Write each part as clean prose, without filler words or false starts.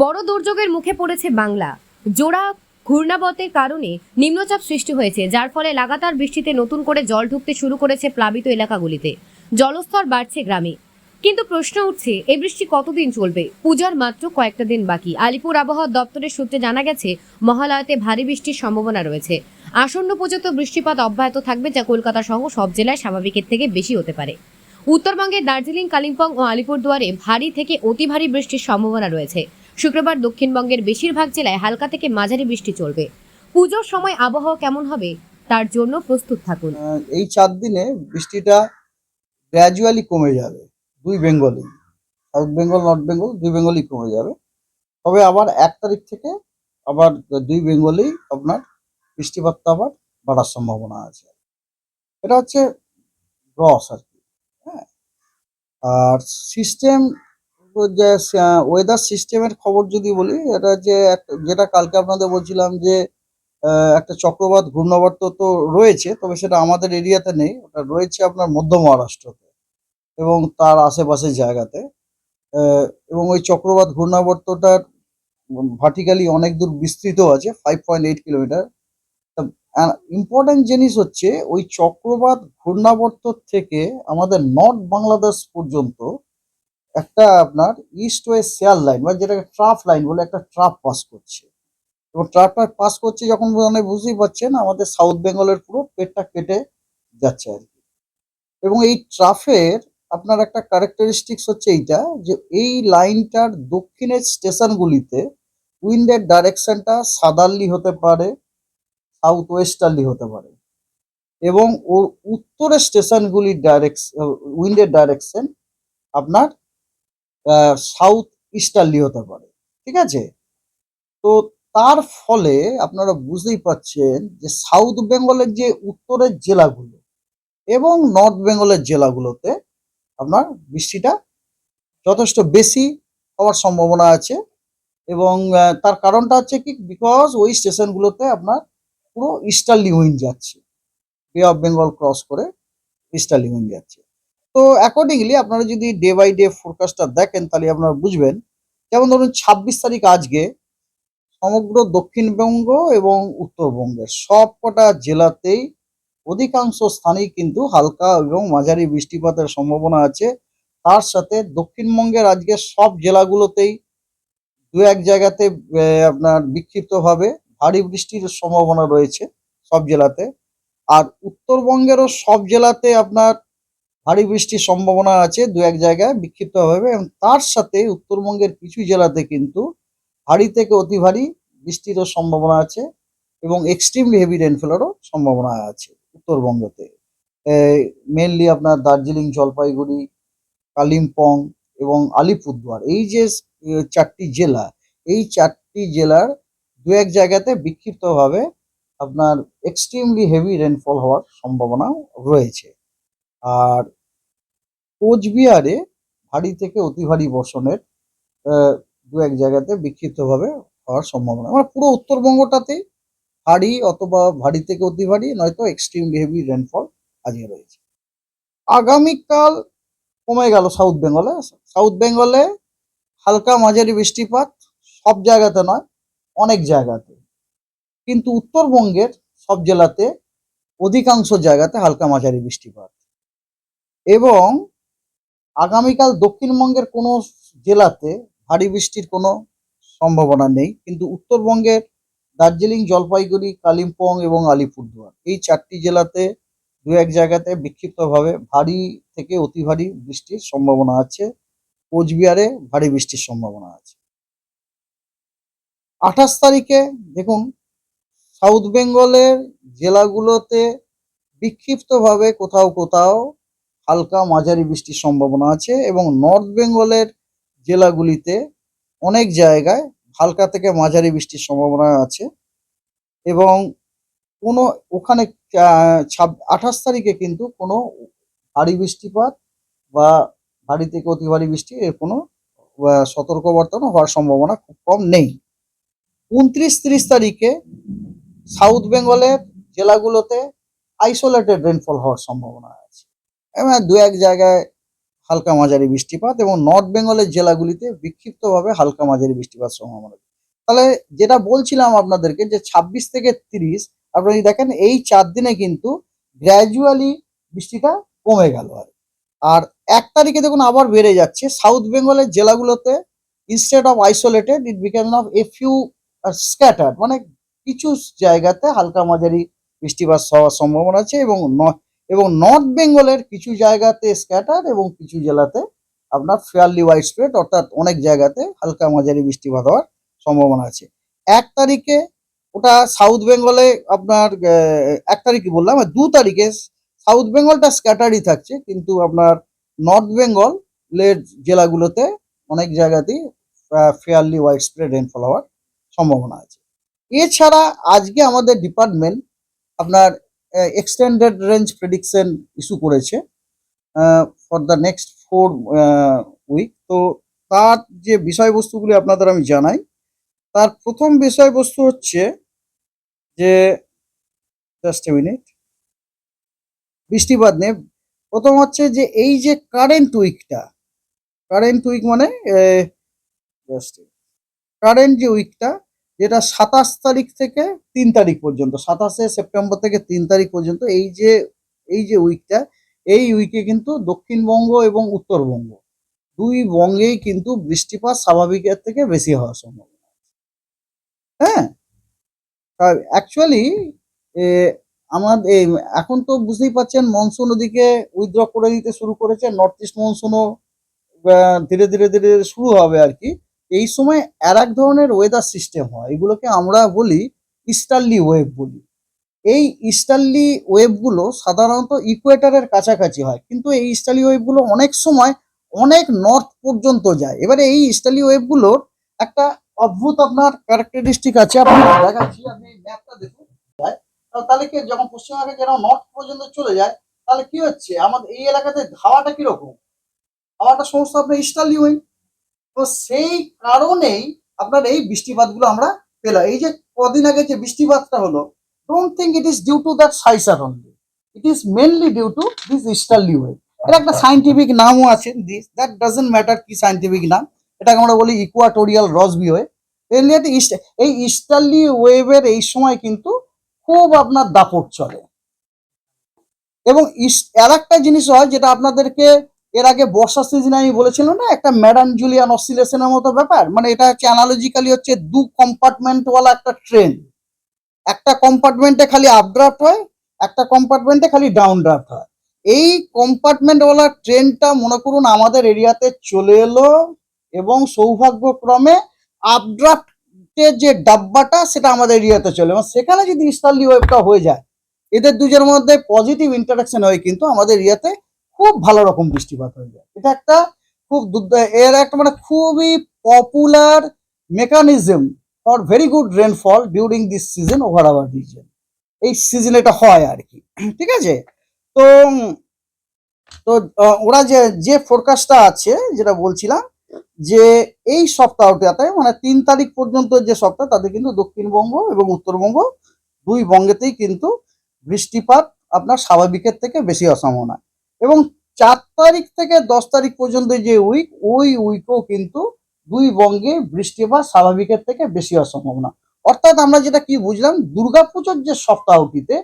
বড় দুর্যোগের মুখে পড়েছে বাংলা। জোড়া ঘূর্ণাবর্তের কারণে নিম্নচাপ সৃষ্টি হয়েছে, যার ফলে লাগাতার বৃষ্টিতে নতুন করে জল ঢুকতে শুরু করেছে প্লাবিত এলাকাগুলিতে। জলস্তর বাড়ছে গ্রামে। কিন্তু প্রশ্ন উঠছে, এই বৃষ্টি কতদিন চলবে? পূজার মাত্র কয়েকটা দিন বাকি। আলিপুর আবহাওয়া দপ্তরের সূত্রে জানা গেছে, মহালয়াতে ভারী বৃষ্টির সম্ভাবনা রয়েছে। আসন্ন পুজোতে বৃষ্টিপাত অব্যাহত থাকবে, যা কলকাতা সহ সব জেলায় স্বাভাবিকের থেকে বেশি হতে পারে। উত্তরবঙ্গের দার্জিলিং, কালিম্পং ও আলিপুরদুয়ারে ভারী থেকে অতি ভারী বৃষ্টির সম্ভাবনা রয়েছে। শুক্রবার দক্ষিণবঙ্গের বেশিরভাগ জেলায় হালকা থেকে মাঝারি বৃষ্টি চলবে। পুজোর সময় আবহাওয়া কেমন হবে তার জন্য প্রস্তুত থাকুন। এই 4 দিনে বৃষ্টিটা গ্র্যাজুয়ালি কমে যাবে। দুই বেঙ্গলেই, সাউথ বেঙ্গল, নর্থ বেঙ্গল, দুই বেঙ্গলই কমে যাবে। তবে আবার 1 তারিখ থেকে আবার দুই বেঙ্গলেই আপনার বৃষ্টিপাতটা আবার বাড়ার সম্ভাবনা আছে। এটা হচ্ছে গ্রস আর কি। হ্যাঁ, আর সিস্টেম, যে ওয়েদার সিস্টেমের খবর যদি বলি, এটা যে যেটা কালকে আপনাদের বলছিলাম যে একটা চক্রবাত ঘূর্ণাবর্ত তো রয়েছে, তবে সেটা আমাদের এরিয়াতে নেই, ওটা রয়েছে আপনার মধ্য মহারাষ্ট্রতে এবং তার আশেপাশের জায়গাতে। এবং ওই চক্রবাত ঘূর্ণাবর্তটার ভার্টিক্যালি অনেক দূর বিস্তৃত আছে, 5.8 কিলোমিটার। ইম্পর্টেন্ট জিনিস হচ্ছে ওই চক্রবাত ঘূর্ণাবর্ত থেকে আমাদের নর্থ বাংলাদেশ পর্যন্ত একটা আপনার ইস্ট ওয়েস্ট শেয়ার লাইন বা যেটাকে ট্রাফ লাইন বলে একটা ট্রাফ পাস করছে। এবং ট্রাফটা পাস করছে যখন, মানে বুঝতেই পারছেন আমাদের সাউথ বেঙ্গলের পুরো পেটটা কেটে যাচ্ছে আর কি। এবং এই ট্রাফের আপনার একটা ক্যারেক্টারিস্টিক্স হচ্ছে এইটা, যে এই লাইনটার দক্ষিণের স্টেশনগুলিতে উইন্ডের ডাইরেকশনটা সাদার্লি হতে পারে, সাউথ ওয়েস্টার্লি হতে পারে, এবং ওর উত্তরের স্টেশনগুলির উইন্ডের ডাইরেকশন আপনার সাউথ ইস্টার্লি হতে পারে। ঠিক আছে? তো তার ফলে আপনারা বুঝতেই পারছেন যে সাউথ বেঙ্গলের যে উত্তরের জেলাগুলো এবং নর্থ বেঙ্গলের জেলাগুলোতে আপনার বৃষ্টিটা যথেষ্ট বেশি হওয়ার সম্ভাবনা আছে। এবং তার কারণটা হচ্ছে কি, বিকজ ওই স্টেশনগুলোতে আপনার পুরো ইস্টার্লি উইন্ড যাচ্ছে, বে অফ বেঙ্গল ক্রস করে ইস্টার্লি উইন্ড যাচ্ছে। তো অ্যাকর্ডিংলি আপনারা যদি ডে বাই ডে ফোরকাস্টটা দেখেন, তাহলে আপনারা বুঝবেন। যেমন ধরুন 26 তারিখ আজকে সমগ্র দক্ষিণবঙ্গ এবং উত্তরবঙ্গের সবকটা জেলাতেই অধিকাংশ স্থানেই কিন্তু হালকা এবং মাঝারি বৃষ্টিপাতের সম্ভাবনা আছে। তার সাথে দক্ষিণবঙ্গের আজকে সব জেলাগুলোতেই দু এক জায়গাতে আপনার বিক্ষিপ্তভাবে ভারী বৃষ্টির সম্ভাবনা রয়েছে সব জেলাতে। আর উত্তরবঙ্গেরও সব জেলাতে আপনার ভারী বৃষ্টির সম্ভাবনা আছে দু এক জায়গায় বিক্ষিপ্তভাবে, এবং তার সাথে উত্তরবঙ্গের কিছু জেলাতে কিন্তু ভারী থেকে অতি ভারী বৃষ্টিরও সম্ভাবনা আছে এবং এক্সট্রিমলি হেভি রেনফলেরও সম্ভাবনা আছে উত্তরবঙ্গতে। মেনলি আপনার দার্জিলিং, জলপাইগুড়ি, কালিম্পং এবং আলিপুরদুয়ার, এই যে 4টি জেলা, এই 4টি জেলার দু এক জায়গাতে বিক্ষিপ্তভাবে আপনার এক্সট্রিমলি হেভি রেনফল হওয়ার সম্ভাবনা রয়েছে। আর কোচবিহারে ভারী থেকে অতি ভারী বর্ষণের দু এক জায়গাতে বিক্ষিপ্তভাবে হওয়ার সম্ভাবনা, মানে পুরো উত্তরবঙ্গটাতেই ভারী অথবা ভারী থেকে অতি ভারী নয়তো এক্সট্রিমলি হেভি রেনফল আজকে রয়েছে। আগামীকাল কমে গেল সাউথ বেঙ্গলে। সাউথ বেঙ্গলে হালকা মাঝারি বৃষ্টিপাত, সব জায়গাতে নয়, অনেক জায়গাতে। কিন্তু উত্তরবঙ্গের সব জেলাতে অধিকাংশ জায়গাতে হালকা মাঝারি বৃষ্টিপাত। এবং আগামীকাল দক্ষিণবঙ্গের কোনো জেলাতে ভারী বৃষ্টির কোনো সম্ভাবনা নেই, কিন্তু উত্তরবঙ্গের দার্জিলিং, জলপাইগুড়ি, কালিম্পং এবং আলিপুরদুয়ার, এই 4টি জেলাতে দু এক জায়গাতে বিক্ষিপ্তভাবে ভারী থেকে অতি ভারী বৃষ্টির সম্ভাবনা আছে। কোচবিহারে ভারী বৃষ্টির সম্ভাবনা আছে। 28 তারিখে দেখুন, সাউথ বেঙ্গলের জেলাগুলোতে বিক্ষিপ্তভাবে কোথাও কোথাও হালকা মাঝারি বৃষ্টির সম্ভাবনা আছে এবং নর্থ বেঙ্গলের জেলাগুলিতে অনেক জায়গায় হালকা থেকে মাঝারি বৃষ্টির সম্ভাবনা আছে। এবং কোনো ওখানে 28 তারিখে কিন্তু কোনো ভারী বৃষ্টিপাত বা ভারী থেকে অতি ভারী বৃষ্টি এর কোনো সতর্কবার্তা হওয়ার সম্ভাবনা খুব কম নেই। 29-30 তারিখে সাউথ বেঙ্গলের জেলাগুলোতে আইসোলেটেড রেনফল হওয়ার সম্ভাবনা আছে এবং দু এক জায়গায় হালকা মাঝারি বৃষ্টিপাত এবং নর্থ বেঙ্গলের জেলাগুলিতে বিক্ষিপ্তভাবে হালকা মাঝারি বৃষ্টিপাত সম্ভাবনা। তাহলে যেটা বলছিলাম আপনাদেরকে যে 26 থেকে 30 আপনারা যদি দেখেন এই 4 দিনে কিন্তু গ্র্যাজুয়ালি বৃষ্টিটা কমে গেল আর 1 তারিখে দেখুন আবার বেড়ে যাচ্ছে সাউথ বেঙ্গলের জেলাগুলোতে। Instead of isolated it became of a few scattered, মানে কিছু জায়গাতে হালকা মাঝারি বৃষ্টিপাত হওয়ার সম্ভাবনা আছে এবং নর্থ বেঙ্গলের কিছু জায়গাতে স্ক্যাটার এবং কিছু জেলাতে আপনার ফেয়ারলি ওয়াইড স্প্রেড, অর্থাৎ অনেক জায়গাতে হালকা মাঝারি বৃষ্টিপাত হওয়ার সম্ভাবনা আছে। 1 তারিখে ওটা সাউথ বেঙ্গলে আপনার 1 তারিখে বললাম, আর 2 তারিখে সাউথ বেঙ্গলটা স্ক্যাটারই থাকছে, কিন্তু আপনার নর্থ বেঙ্গলের জেলাগুলোতে অনেক জায়গাতেই ফেয়ারলি ওয়াইড স্প্রেড রেনফল হওয়ার সম্ভাবনা আছে। এছাড়া আজকে আমাদের ডিপার্টমেন্ট আপনার এক্সটেন্ডেড রেঞ্জ প্রেডিকশন ইস্যু করেছে ফর দ্য নেক্সট 4 উইক। তো তার যে বিষয়বস্তুগুলি আপনাদের আমি জানাই। তার প্রথম বিষয়বস্তু হচ্ছে যে জাস্ট এ মিনিট, বৃষ্টিপাত নিয়ে। প্রথম হচ্ছে যে এই যে কারেন্ট উইক মানে কারেন্ট যে উইকটা, যেটা 27 তারিখ থেকে 3 তারিখ পর্যন্ত, 27শে সেপ্টেম্বর থেকে 3 তারিখ পর্যন্ত এই যে উইকটা, এই উইকে কিন্তু দক্ষিণবঙ্গ এবং উত্তরবঙ্গ দুই বঙ্গেই কিন্তু বৃষ্টিপাত স্বাভাবিকের থেকে বেশি হওয়ার সম্ভাবনা। হ্যাঁ, অ্যাকচুয়ালি আমাদের এখন তো বুঝতেই পারছেন মনসুন ওদিকে উইথড্র করে দিতে শুরু করেছে, নর্থ ইস্ট মনসুনও ধীরে ধীরে ধীরে শুরু হবে আর কি। এই সময় আর এক ধরনের ওয়েদার সিস্টেম হয়, এগুলোকে আমরা বলি ইস্টার্লি ওয়েভ বলি। এই ইস্টার্লি ওয়েভগুলো সাধারণত ইকুয়েটরের কাছাকাছি হয়, কিন্তু এই ইস্টার্লি ওয়েভগুলো অনেক সময় অনেক নর্থ পর্যন্ত যায়। এবারে এই ইস্টার্লি ওয়েভগুলোর একটা অদ্ভুত আপনার ক্যারেক্টারিস্টিক আছে, আপনি দেখাচ্ছি, আপনি ম্যাপটা দেখুন। তাহলে কি যখন পশ্চিমবঙ্গে যেন নর্থ পর্যন্ত চলে যায়, তাহলে কি হচ্ছে আমাদের এই এলাকাতে হাওয়াটা কিরকম, হাওয়াটা সমস্ত আপনার ইস্টার্লি ওয়েভ। তো সেই কারণেই আপনার এই বৃষ্টিপাতগুলো আমরা পেলাম। এই যে কদিন আগে যে বৃষ্টিপাতটা হলো, don't think it is due to that সাইসার only, it is mainly due to this easterly wave. এর একটা সাইন্টিফিক নামও আছে, দিস দ্যাট ডাজন্ট ম্যাটার কি সাইন্টিফিক নাম, এটাকে আমরা বলি ইকুয়াটোরিয়াল রসবি ওয়েভ। এই ইস্টার্লি ওয়েভের এই সময় কিন্তু খুব আপনার দাপট চলে। এবং আর একটা জিনিস হয় যেটা আপনাদেরকে এর আগে বর্ষা সিজনে আমি বলেছিলাম না, একটা ম্যাডান জুলিয়ান অসিলেশনের মতো ব্যাপার, মানে এটা হচ্ছে অ্যানালজিক্যালি হচ্ছে দু কম্পার্টমেন্টওয়ালা একটা ট্রেন। একটা কম্পার্টমেন্টে খালি আপড্রাফট হয়, একটা কম্পার্টমেন্টে খালি ডাউন ড্রাফট হয়। এই কম্পার্টমেন্টওয়ালা ট্রেনটা মনে করুন আমাদের এরিয়াতে চলে এলো এবং সৌভাগ্যক্রমে আপড্রাফটের যে ডাব্বাটা সেটা আমাদের এরিয়াতে চলে, এবং সেখানে যদি ইস্টার্লি ওয়েভটা হয়ে যায়, এদের দুজনের মধ্যে পজিটিভ ইন্টারাকশন হয়ে কিন্তু আমাদের এরিয়াতে খুব ভালো রকম বৃষ্টিপাত হয়ে যায়। এটা একটা খুব এর একটা মানে খুবই popular mechanism for very good rainfall during this season over our reason. এই সিজনে এটা হয় আর কি, ঠিক আছে। তো তো ওরা যে ফোরকাস্টটা আছে যেটা বলছিলাম, যে এই সপ্তাহটাতে মানে 3 তারিখ পর্যন্ত যে সপ্তাহ, তাতে কিন্তু দক্ষিণবঙ্গ এবং উত্তরবঙ্গ দুই বঙ্গেতেই কিন্তু বৃষ্টিপাত আপনার স্বাভাবিকের থেকে বেশি হওয়ার সম্ভাবনা। এবং 4 তারিখ থেকে 10 তারিখ পর্যন্ত যে উইক, ওই উইকও কিন্তু দুই বঙ্গে বৃষ্টিপাত স্বাভাবিকের থেকে বেশি হওয়ার সম্ভাবনা। অর্থাৎ আমরা যেটা কি বুঝলাম, দুর্গাপুজোর যে সপ্তাহটিতে,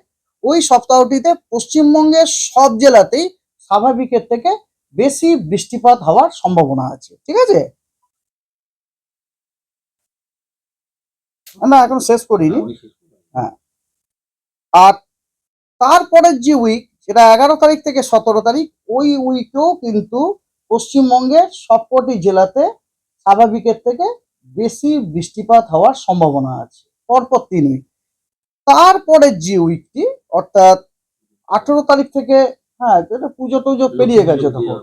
ওই সপ্তাহটিতে পশ্চিমবঙ্গের সব জেলাতেই স্বাভাবিকের থেকে বেশি বৃষ্টিপাত হওয়ার সম্ভাবনা আছে, ঠিক আছে। না এখন শেষ করিনি। হ্যাঁ, আর তারপরের যে উইক, সেটা 11 তারিখ থেকে 17 তারিখ, ওই উইকেও কিন্তু পশ্চিমবঙ্গের সবকটি জেলাতে স্বাভাবিকের থেকে বেশি বৃষ্টিপাত হওয়ার সম্ভাবনা আছে পরপর 3 উইক। তারপরের যে উইকটি অর্থাৎ 18 তারিখ থেকে, হ্যাঁ এটা পুজো টুজো পেরিয়ে গেছে তখন,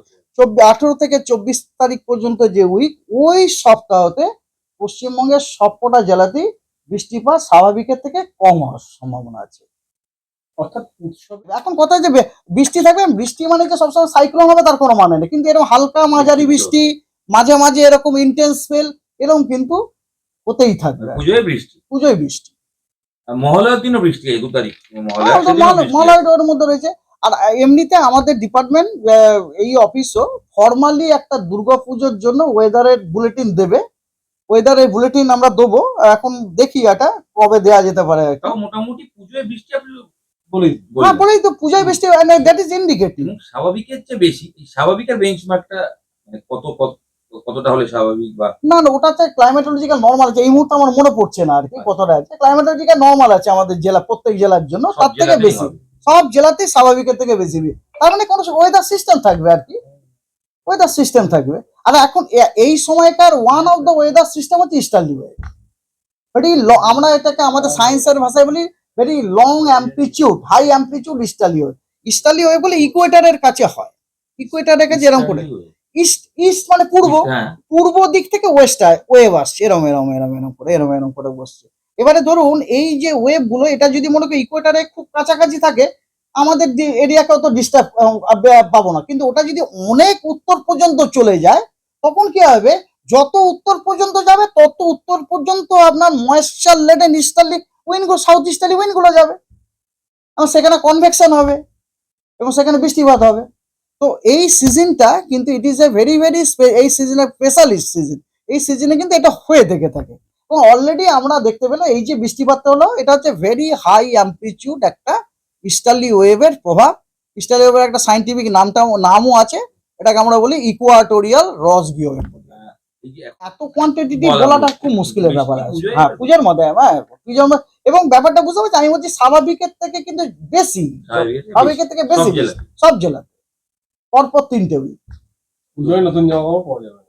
18 থেকে 24 তারিখ পর্যন্ত যে উইক, ওই সপ্তাহতে পশ্চিমবঙ্গের সবকটা জেলাতেই বৃষ্টিপাত স্বাভাবিকের থেকে কম হওয়ার সম্ভাবনা আছে। অর্থাৎ উৎসব এখন কথা যে বৃষ্টি থাকবে, বৃষ্টি মানে যে সবসময় সাইক্লোন হবে তার কোনো মানে নেই, কিন্তু এরকম হালকা মাঝারি বৃষ্টি, মাঝে মাঝে এরকম ইন্টেন্স স্পেল এরকম কিন্তু হতেই থাকবে। পুজোয় বৃষ্টি, মহালয়ার দিনও বৃষ্টি, 2 তারিখ মহালয়ার ওর মধ্যে রয়েছে। আর এমনিতে আমাদের ডিপার্টমেন্ট এই অফিসও ফর্মালি একটা দুর্গাপুজোর জন্য ওয়েদারের বুলেটিন দেবে। ওয়েদারের বুলেটিন আমরা দেবো, এখন দেখি এটা কবে দেয়া যেতে পারে। তাও মোটামুটি পুজোয় বৃষ্টি আপনি বলে হ্যাঁ, বলেই তো পূজায় বৃষ্টি, দ্যাট ইজ ইন্ডিকেটিভ। এবং স্বাভাবিকের চেয়ে বেশি, এই স্বাভাবিকের বেঞ্চমার্কটা মানে কতটা হলে স্বাভাবিক? বা না না, ওটা হচ্ছে ক্লাইমেটোলজিক্যাল নর্মাল আছে, এই মুহূর্তে আমার মনে পড়ছে না আর কি কতটা আছে। ক্লাইমেটোলজিক্যাল নর্মাল আছে আমাদের জেলা, প্রত্যেক জেলার জন্য সব তার থেকে জেলাতেই বেশি, হবে। সব জেলাতেই স্বাভাবিকের থেকে বেশি। তার মানে কোনো ওয়েদার সিস্টেম থাকবে আর কি, ওয়েদার সিস্টেম থাকবে। আর এখন এই সময়কার one of the weather system হচ্ছে ইস্টার্লি ওয়েভ। ভেরি আমরা এটাকে আমাদের সায়েন্সের ভাষায় বলি very long amplitude, high amplitude easterly wave. Easterly wave বলে ইকুয়েটারের কাছে হয়, ইকুয়েটারের কাছে এরকম করে ইস্ট, ইস্ট মানে পূর্ব, হ্যাঁ, পূর্ব দিক থেকে ওয়েস্ট ওয়েভ আসছে, এরম এরম এরম এরম করে এরম এরম করে বসছে। এবারে ধরুন এই যে ওয়েভ গুলো, এটা যদি মনে করি ইকুয়েটারে খুব কাছাকাছি থাকে, আমাদের এরিয়াকে অত ডিস্টার্ব পাবো না। কিন্তু ওটা যদি অনেক উত্তর পর্যন্ত চলে যায়, তখন কি হবে, যত উত্তর পর্যন্ত যাবে তত উত্তর পর্যন্ত আপনার ময়েশ্চার লেডেন ইস্টার্লি উইন্ড গুলো, সাউথ ইস্টার্লি উইন্ড গুলো যাবে, এবং সেখানে কনভেকশন হবে এবং সেখানে বৃষ্টিপাত হবে। তো এই সিজনটা কিন্তু it is a very very, এই সিজনের স্পেশালিস্ট সিজন, এই সিজনে কিন্তু এটা হয়ে থেকে থাকে। এবং অলরেডি আমরা দেখতে পেলাম এই যে বৃষ্টিপাতটা হলো, এটা হচ্ছে ভেরি হাই অ্যাম্পলিটিউড একটা ইস্টার্লি ওয়েভের প্রভাব। ইস্টার্লি ওয়েভের একটা সাইন্টিফিক নামও আছে, এটাকে আমরা বলি ইকুয়াটোরিয়াল রসবি ওয়েভ। এই যে এত কোয়ান্টিটি বলা বলাটা মুশকিল। খুব মুশকিলের বৃষ্টি ব্যাপার আছে। পুজোয় হ্যাঁ, পুজোর মধ্যে, হ্যাঁ পুজোর মধ্যে। এবং ব্যাপারটা বুঝতে পারছি, আমি বলছি স্বাভাবিকের থেকে কিন্তু বেশি, স্বাভাবিকের থেকে সব বেশি জেলায়। সব জেলাতে পরপর 3টে উইক। পুজোয় নতুন জামা কাপড় পাওয়া যাবে।